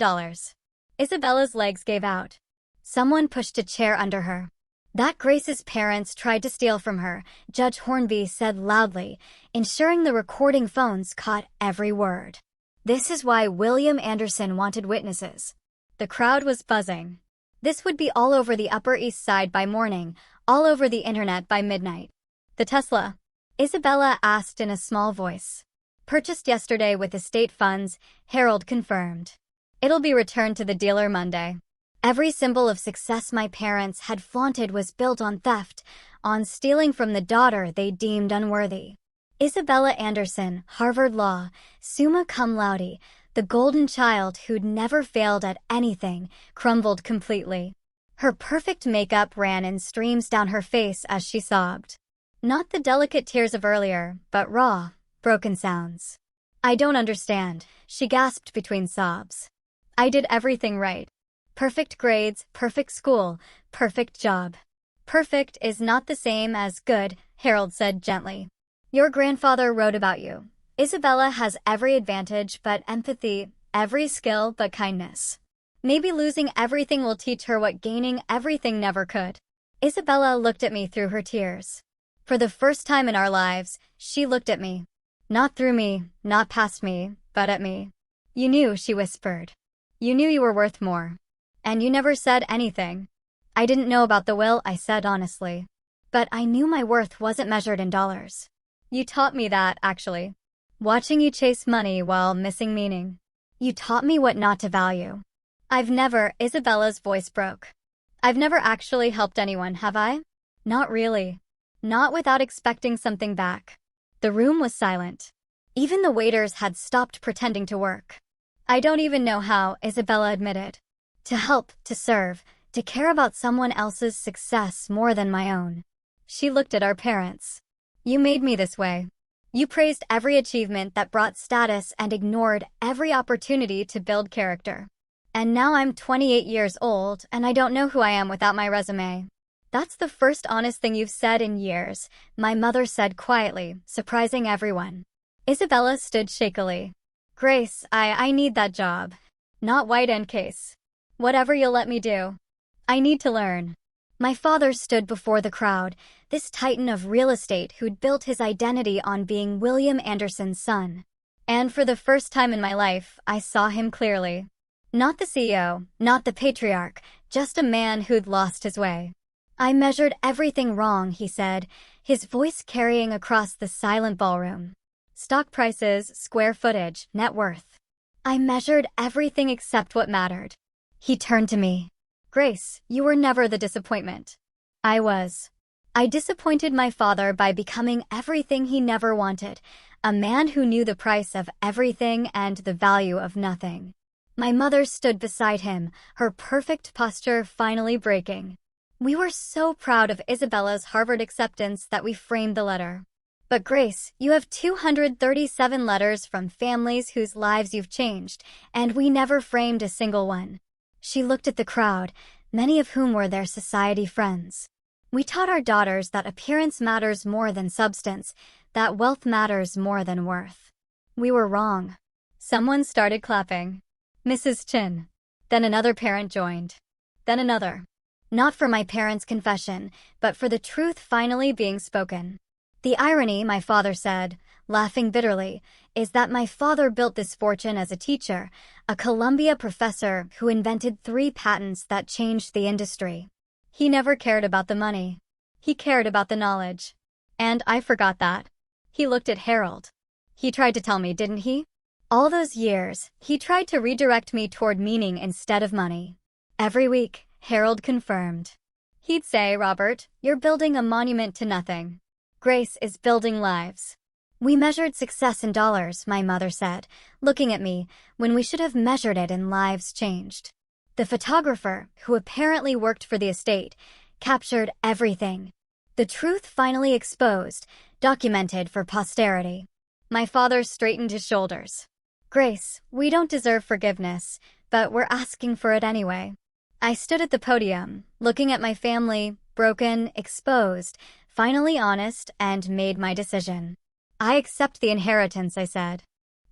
Isabella's legs gave out. Someone pushed a chair under her. That Grace's parents tried to steal from her, Judge Hornby said loudly, ensuring the recording phones caught every word. This is why William Anderson wanted witnesses. The crowd was buzzing. This would be all over the Upper East Side by morning, all over the internet by midnight. The Tesla? Isabella asked in a small voice. Purchased yesterday with estate funds, Harold confirmed. It'll be returned to the dealer Monday. Every symbol of success my parents had flaunted was built on theft, on stealing from the daughter they deemed unworthy. Isabella Anderson, Harvard Law, summa cum laude, the golden child who'd never failed at anything, crumbled completely. Her perfect makeup ran in streams down her face as she sobbed. Not the delicate tears of earlier, but raw, broken sounds. I don't understand, she gasped between sobs. I did everything right. Perfect grades, perfect school, perfect job. Perfect is not the same as good, Harold said gently. Your grandfather wrote about you. Isabella has every advantage but empathy, every skill but kindness. Maybe losing everything will teach her what gaining everything never could. Isabella looked at me through her tears. For the first time in our lives, she looked at me. Not through me, not past me, but at me. You knew, she whispered. You knew you were worth more. And you never said anything. I didn't know about the will, I said honestly. But I knew my worth wasn't measured in dollars. You taught me that, actually. Watching you chase money while missing meaning. You taught me what not to value. Isabella's voice broke. I've never actually helped anyone, have I? Not really. Not without expecting something back. The room was silent. Even the waiters had stopped pretending to work. I don't even know how, Isabella admitted. To help, to serve, to care about someone else's success more than my own. She looked at our parents. You made me this way. You praised every achievement that brought status and ignored every opportunity to build character. And now I'm 28 years old and I don't know who I am without my resume. That's the first honest thing you've said in years, my mother said quietly, surprising everyone. Isabella stood shakily. Grace, I need that job. Not white end case. Whatever you'll let me do. I need to learn. My father stood before the crowd, this titan of real estate who'd built his identity on being William Anderson's son. And for the first time in my life, I saw him clearly. Not the CEO, not the patriarch, just a man who'd lost his way. I measured everything wrong, he said, his voice carrying across the silent ballroom. Stock prices, square footage, net worth. I measured everything except what mattered. He turned to me. Grace, you were never the disappointment. I was. I disappointed my father by becoming everything he never wanted, a man who knew the price of everything and the value of nothing. My mother stood beside him, her perfect posture finally breaking. We were so proud of Isabella's Harvard acceptance that we framed the letter. But Grace, you have 237 letters from families whose lives you've changed, and we never framed a single one. She looked at the crowd, many of whom were their society friends. We taught our daughters that appearance matters more than substance, that wealth matters more than worth. We were wrong. Someone started clapping. Mrs. Chin. Then another parent joined. Then another. Not for my parents' confession, but for the truth finally being spoken. The irony, my father said, laughing bitterly, is that my father built this fortune as a teacher, a Columbia professor who invented 3 patents that changed the industry. He never cared about the money. He cared about the knowledge. And I forgot that. He looked at Harold. He tried to tell me, didn't he? All those years, he tried to redirect me toward meaning instead of money. Every week, Harold confirmed. He'd say, Robert, you're building a monument to nothing. Grace is building lives. We measured success in dollars, my mother said, looking at me, when we should have measured it in lives changed. The photographer, who apparently worked for the estate, captured everything. The truth finally exposed, documented for posterity. My father straightened his shoulders. Grace, we don't deserve forgiveness, but we're asking for it anyway. I stood at the podium, looking at my family, broken, exposed, finally honest, and made my decision. I accept the inheritance, I said.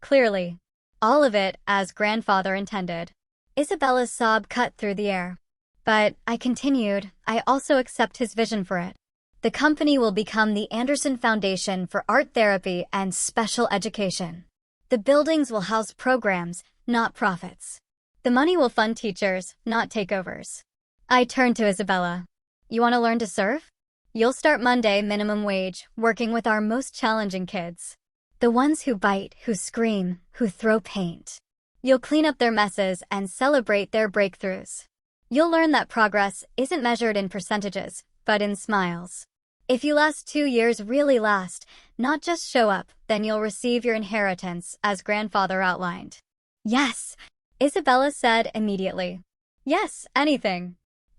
Clearly. All of it as grandfather intended. Isabella's sob cut through the air. But, I continued, I also accept his vision for it. The company will become the Anderson Foundation for Art Therapy and Special Education. The buildings will house programs, not profits. The money will fund teachers, not takeovers. I turned to Isabella. You want to learn to surf? You'll start Monday minimum wage, working with our most challenging kids. The ones who bite, who scream, who throw paint. You'll clean up their messes and celebrate their breakthroughs. You'll learn that progress isn't measured in percentages, but in smiles. If you last 2 years really last, not just show up, then you'll receive your inheritance, as grandfather outlined. Yes, Isabella said immediately. Yes, anything.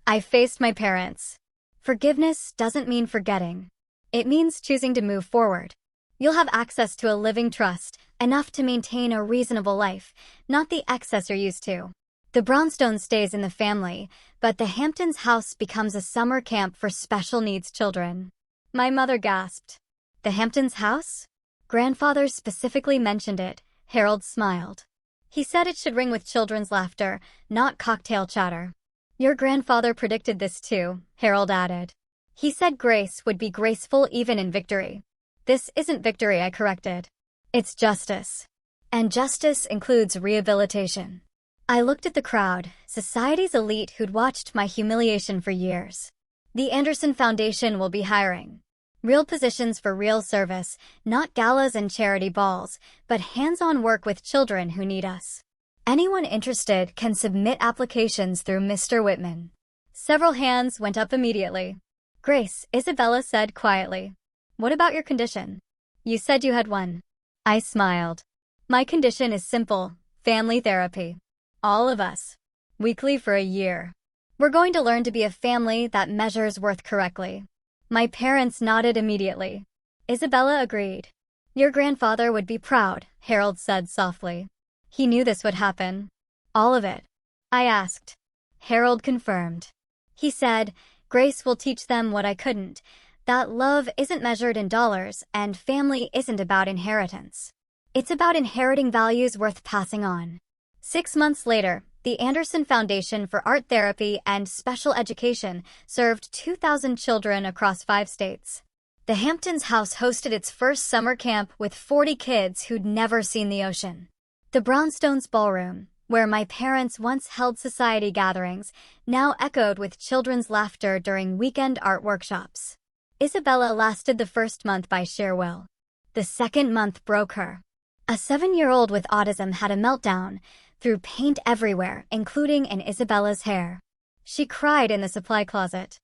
I faced my parents. Forgiveness doesn't mean forgetting. It means choosing to move forward. You'll have access to a living trust, enough to maintain a reasonable life, not the excess you're used to. The brownstone stays in the family, but the Hamptons house becomes a summer camp for special needs children. My mother gasped. The Hamptons house? Grandfather specifically mentioned it. Harold smiled. He said it should ring with children's laughter, not cocktail chatter. Your grandfather predicted this too, Harold added. He said grace would be graceful even in victory. This isn't victory, I corrected. It's justice. And justice includes rehabilitation. I looked at the crowd, society's elite who'd watched my humiliation for years. The Anderson Foundation will be hiring. Real positions for real service, not galas and charity balls, but hands-on work with children who need us. Anyone interested can submit applications through Mr. Whitman. Several hands went up immediately. Grace, Isabella said quietly. What about your condition? You said you had one. I smiled. My condition is simple, family therapy. All of us. Weekly for a year. We're going to learn to be a family that measures worth correctly. My parents nodded immediately. Isabella agreed. Your grandfather would be proud, Harold said softly. He knew this would happen. All of it. I asked. Harold confirmed. He said, Grace will teach them what I couldn't, that love isn't measured in dollars and family isn't about inheritance. It's about inheriting values worth passing on. 6 months later, the Anderson Foundation for Art Therapy and Special Education served 2,000 children across 5 states. The Hamptons house hosted its first summer camp with 40 kids who'd never seen the ocean. The Brownstones Ballroom, where my parents once held society gatherings, now echoed with children's laughter during weekend art workshops. Isabella lasted the first month by sheer will. The second month broke her. A 7-year-old with autism had a meltdown, threw paint everywhere, including in Isabella's hair. She cried in the supply closet.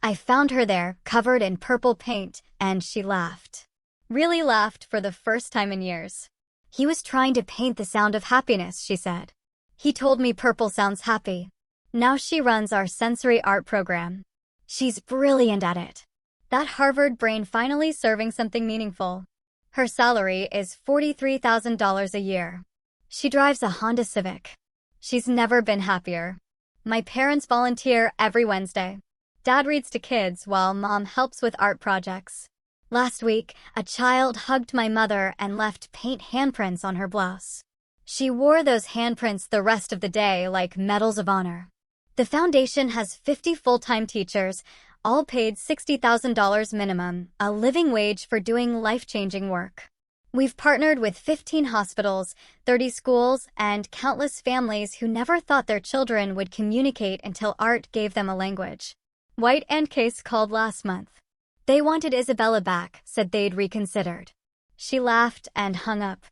I found her there, covered in purple paint, and she laughed. Really laughed for the first time in years. He was trying to paint the sound of happiness, she said. He told me purple sounds happy. Now she runs our sensory art program. She's brilliant at it. That Harvard brain finally serving something meaningful. Her salary is $43,000 a year. She drives a Honda Civic. She's never been happier. My parents volunteer every Wednesday. Dad reads to kids while Mom helps with art projects. Last week, a child hugged my mother and left paint handprints on her blouse. She wore those handprints the rest of the day like medals of honor. The foundation has 50 full-time teachers, all paid $60,000 minimum, a living wage for doing life-changing work. We've partnered with 15 hospitals, 30 schools, and countless families who never thought their children would communicate until art gave them a language. White and Case called last month. They wanted Isabella back, said they'd reconsidered. She laughed and hung up.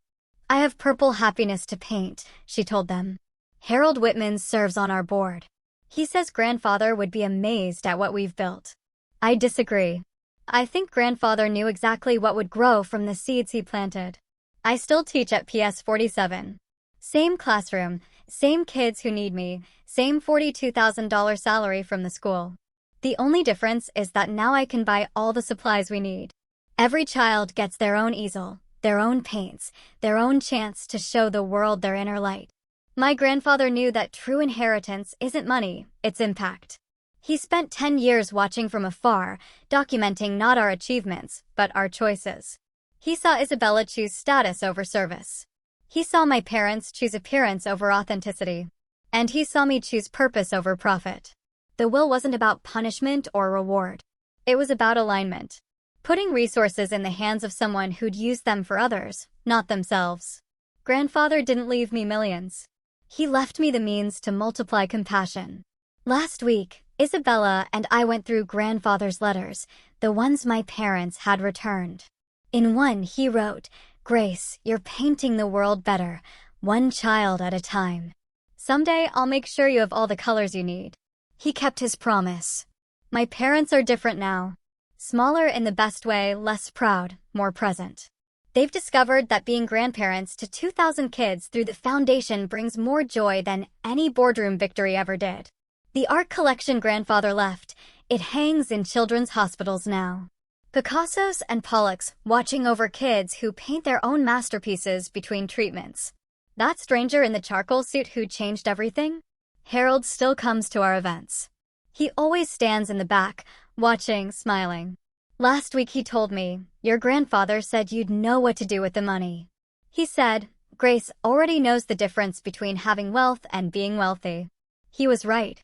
I have purple happiness to paint, she told them. Harold Whitman serves on our board. He says grandfather would be amazed at what we've built. I disagree. I think grandfather knew exactly what would grow from the seeds he planted. I still teach at PS 47. Same classroom, same kids who need me, same $42,000 salary from the school. The only difference is that now I can buy all the supplies we need. Every child gets their own easel, their own paints, their own chance to show the world their inner light. My grandfather knew that true inheritance isn't money, it's impact. He spent 10 years watching from afar, documenting not our achievements, but our choices. He saw Isabella choose status over service. He saw my parents choose appearance over authenticity. And he saw me choose purpose over profit. The will wasn't about punishment or reward. It was about alignment. Putting resources in the hands of someone who'd use them for others, not themselves. Grandfather didn't leave me millions. He left me the means to multiply compassion. Last week, Isabella and I went through grandfather's letters, the ones my parents had returned. In one, he wrote, Grace, you're painting the world better, one child at a time. Someday I'll make sure you have all the colors you need. He kept his promise. My parents are different now. Smaller in the best way, less proud, more present. They've discovered that being grandparents to 2,000 kids through the foundation brings more joy than any boardroom victory ever did. The art collection grandfather left, it hangs in children's hospitals now. Picassos and Pollocks watching over kids who paint their own masterpieces between treatments. That stranger in the charcoal suit who changed everything? Harold still comes to our events. He always stands in the back, watching, smiling. Last week he told me, your grandfather said you'd know what to do with the money. He said, Grace already knows the difference between having wealth and being wealthy. He was right.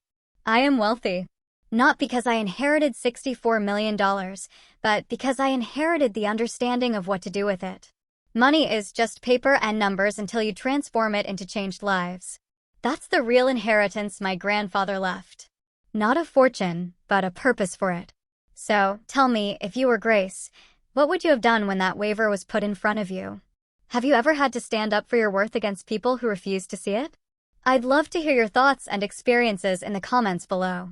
I am wealthy. Not because I inherited $64 million, but because I inherited the understanding of what to do with it. Money is just paper and numbers until you transform it into changed lives. That's the real inheritance my grandfather left. Not a fortune, but a purpose for it. So, tell me, if you were Grace, what would you have done when that waiver was put in front of you? Have you ever had to stand up for your worth against people who refuse to see it? I'd love to hear your thoughts and experiences in the comments below.